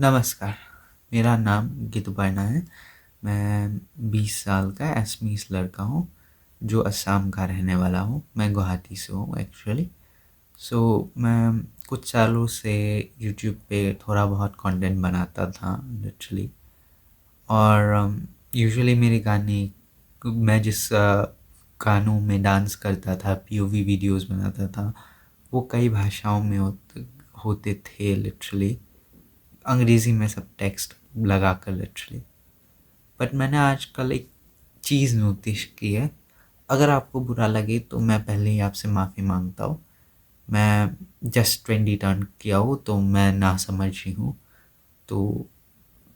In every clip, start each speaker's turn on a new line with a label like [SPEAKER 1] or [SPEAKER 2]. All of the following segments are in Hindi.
[SPEAKER 1] नमस्कार, मेरा नाम गितुपर्णा है। मैं 20 साल का एसमीस लड़का हूँ, जो असम का रहने वाला हूँ। मैं गुवाहाटी से हूँ एक्चुअली। मैं कुछ सालों से यूट्यूब पे थोड़ा बहुत कंटेंट बनाता था लिटरली। और यूजुअली मेरे गाने, मैं जिस गानों में डांस करता था, पीओवी वीडियोस बनाता था, वो कई भाषाओं में होते थे लिटरली। अंग्रेज़ी में सब टेक्स्ट लगा कर लिटरली। बट मैंने आजकल एक चीज़ नोटिस की है। अगर आपको बुरा लगे तो मैं पहले ही आपसे माफ़ी मांगता हूँ। मैं जस्ट 20 टर्न किया हूँ, तो मैं नासमझ ही हूँ। तो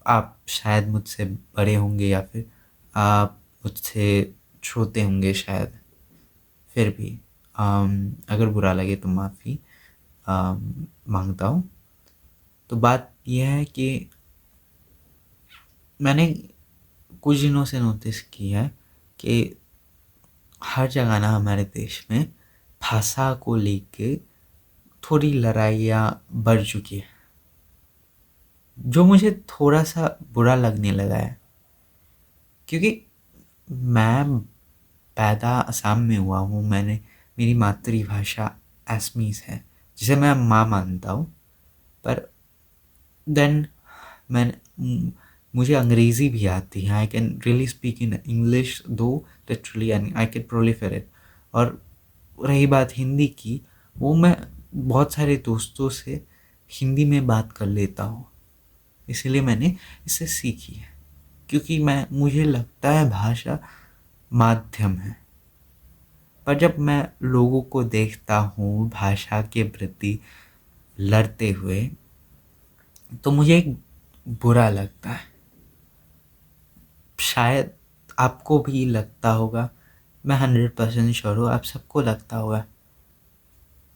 [SPEAKER 1] आप शायद मुझसे बड़े होंगे या फिर आप मुझसे छोटे होंगे शायद। फिर भी अगर बुरा लगे तो माफ़ी मांगता हूँ। तो बात यह है कि मैंने कुछ दिनों से नोटिस किया है कि हर जगह ना हमारे देश में भाषा को लेके थोड़ी लड़ाइयाँ बढ़ चुकी है, जो मुझे थोड़ा सा बुरा लगने लगा है। क्योंकि मैं पैदा असम में हुआ हूँ। मेरी मातृभाषा असमीज है, जिसे मैं माँ मानता हूँ। पर देन मैं मुझे अंग्रेज़ी भी आती है। I can really speak in English though literally, and I can proliferate. और रही बात हिंदी की, वो मैं बहुत सारे दोस्तों से हिंदी में बात कर लेता हूँ। इसलिए मैंने इसे सीखी है, क्योंकि मुझे लगता है भाषा माध्यम है। पर जब मैं लोगों को देखता हूँ भाषा के प्रति लड़ते हुए, तो मुझे एक बुरा लगता है। शायद आपको भी लगता होगा। मैं 100% श्योर हूँ, आप सबको लगता होगा।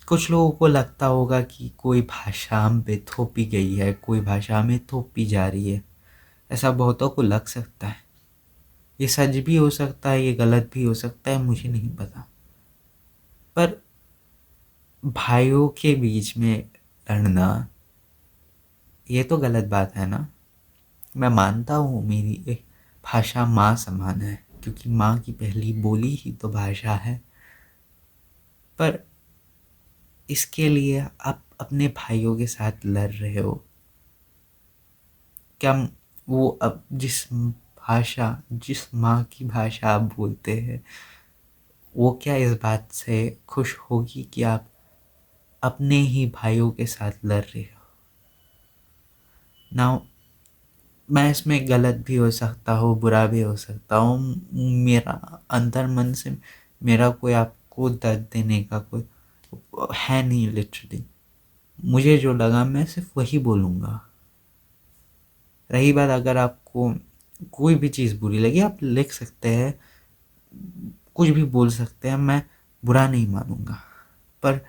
[SPEAKER 1] कुछ लोगों को लगता होगा कि कोई भाषा हम पे थोपी गई है, कोई भाषा हमें थोपी जा रही है। ऐसा बहुतों को लग सकता है। ये सच भी हो सकता है, ये गलत भी हो सकता है, मुझे नहीं पता। पर भाइयों के बीच में लड़ना, ये तो गलत बात है ना। मैं मानता हूँ मेरी एक भाषा माँ समान है, क्योंकि माँ की पहली बोली ही तो भाषा है। पर इसके लिए आप अपने भाइयों के साथ लड़ रहे हो क्या? वो अब जिस माँ की भाषा आप बोलते हैं, वो क्या इस बात से खुश होगी कि आप अपने ही भाइयों के साथ लड़ रहे हो? नाउ, मैं इसमें गलत भी हो सकता हूँ, बुरा भी हो सकता हूँ। मेरा अंतर मन से मेरा कोई आपको दर्द देने का कोई है नहीं लिटरली। मुझे जो लगा मैं सिर्फ वही बोलूँगा। रही बात, अगर आपको कोई भी चीज़ बुरी लगी, आप लिख सकते हैं, कुछ भी बोल सकते हैं, मैं बुरा नहीं मानूंगा। पर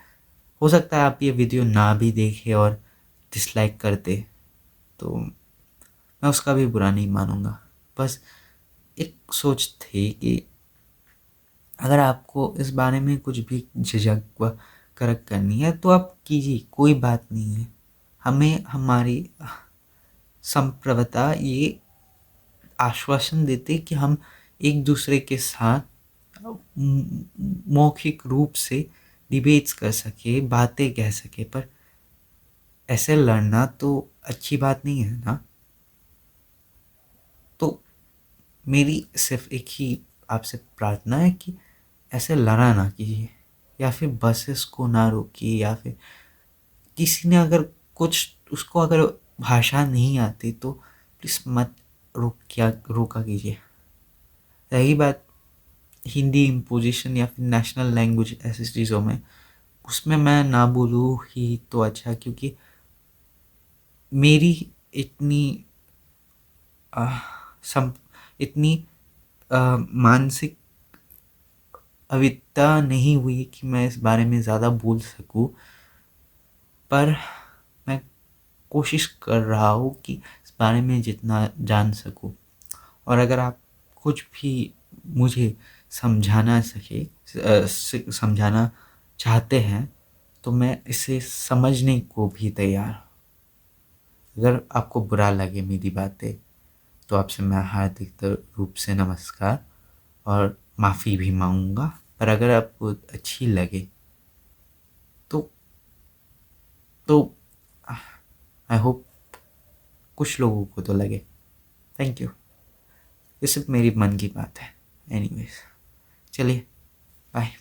[SPEAKER 1] हो सकता है आप ये वीडियो ना भी देखें और डिसलाइक कर दे, तो मैं उसका भी बुरा नहीं मानूंगा। बस एक सोच थी कि अगर आपको इस बारे में कुछ भी झिझक व करक करनी है तो आप कीजिए, कोई बात नहीं है। हमें हमारी संप्रभुता ये आश्वासन देते कि हम एक दूसरे के साथ मौखिक रूप से डिबेट्स कर सके, बातें कह सके। पर ऐसे लड़ना तो अच्छी बात नहीं है ना। तो मेरी सिर्फ एक ही आपसे प्रार्थना है कि ऐसे लड़ा ना कीजिए, या फिर बसेस को ना रोकिए, या फिर किसी ने अगर कुछ उसको अगर भाषा नहीं आती तो प्लीज़ मत रोका कीजिए। रही बात हिंदी इम्पोजिशन या फिर नेशनल लैंग्वेज ऐसी चीज़ों में, उसमें मैं ना बोलूँ ही तो अच्छा। क्योंकि मेरी इतनी आह, सम इतनी मानसिक अविद्या नहीं हुई कि मैं इस बारे में ज़्यादा बोल सकूं। पर मैं कोशिश कर रहा हूँ कि इस बारे में जितना जान सकूं। और अगर आप कुछ भी मुझे समझाना चाहते हैं, तो मैं इसे समझने को भी तैयार हूँ। अगर आपको बुरा लगे मेरी बातें तो आपसे मैं हार्दिक रूप से नमस्कार और माफ़ी भी मांगूंगा। पर अगर आपको अच्छी लगे तो तो आई होप कुछ लोगों को तो लगे। Thank you. ये सिर्फ मेरी मन की बात है। एनीवेज, चलिए बाय।